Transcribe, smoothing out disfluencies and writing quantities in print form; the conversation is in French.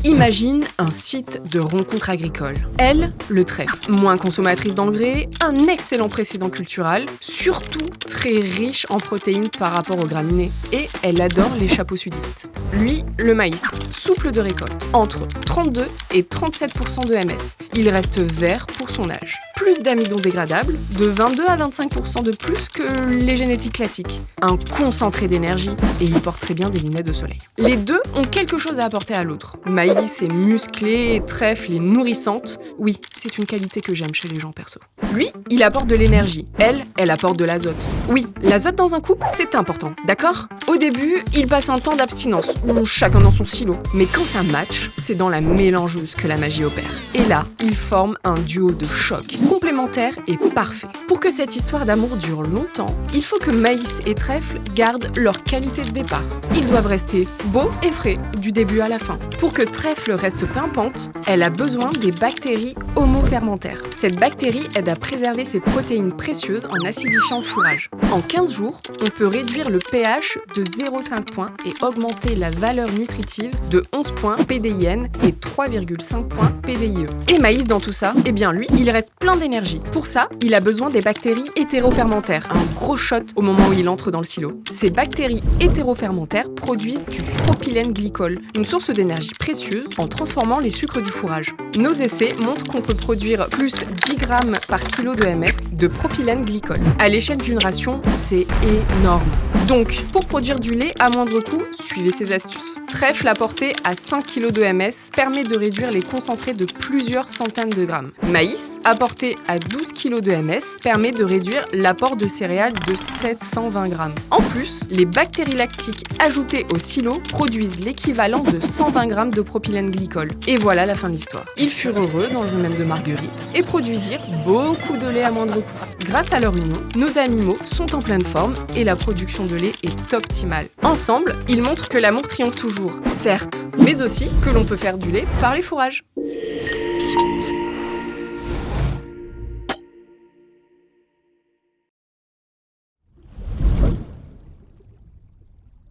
Imagine un site de rencontres agricoles. Elle, le trèfle, moins consommatrice d'engrais, un excellent précédent culturel, surtout très riche en protéines par rapport aux graminées. Et elle adore les chapeaux sudistes. Lui, le maïs, souple de récolte, entre 32 et 37% de MS. Il reste vert pour son âge. Plus d'amidon dégradable, de 22 à 25% de plus que les génétiques classiques. Un concentré d'énergie, et il porte très bien des lunettes de soleil. Les deux ont quelque chose à apporter à l'autre. Maïs est musclé, trèfle est nourrissante. Oui, c'est une qualité que j'aime chez les gens perso. Lui, il apporte de l'énergie. Elle apporte de l'azote. Oui, l'azote dans un couple, c'est important, d'accord ? Au début, ils passent un temps d'abstinence, chacun dans son silo. Mais quand ça match, c'est dans la mélangeuse que la magie opère. Et là, ils forment un duo de choc, complémentaire et parfait. Pour que cette histoire d'amour dure longtemps, il faut que maïs et trèfle gardent leur qualité de départ. Ils doivent rester beaux et frais, du début à la fin. Pour que trèfle reste pimpante, elle a besoin des bactéries homofermentaires. Cette bactérie aide à préserver ses protéines précieuses en acidifiant le fourrage. En 15 jours, on peut réduire le pH de 0,5 points et augmenter la valeur nutritive de 11 points PDIN et 3,5 points PDIE. Et maïs dans tout ça, eh bien lui, il reste plein d'énergie. Pour ça, il a besoin des bactéries hétérofermentaires, un gros shot au moment où il entre dans le silo. Ces bactéries hétérofermentaires produisent du propylène glycol, une source d'énergie précieuse en transformant les sucres du fourrage. Nos essais montrent qu'on peut produire plus 10 grammes par kilo de MS de propylène glycol. À l'échelle d'une ration, c'est énorme. Donc, pour produire du lait à moindre coût, suivez ces astuces. Trèfle apporté à 5 kg de MS permet de réduire les concentrés de plusieurs centaines de grammes. Maïs, apporté à 12 kg de MS, permet de réduire l'apport de céréales de 720 grammes. En plus, les bactéries lactiques ajoutées au silo produisent l'équivalent de 120 grammes de propylène glycol. Et voilà la fin de l'histoire. Ils furent heureux dans le domaine de Marguerite et produisirent beaucoup de lait à moindre coût. Grâce à leur union, nos animaux sont en pleine forme et la production de lait est optimale. Ensemble, ils montrent que l'amour triomphe toujours, certes, mais aussi que l'on peut faire du lait par les fourrages.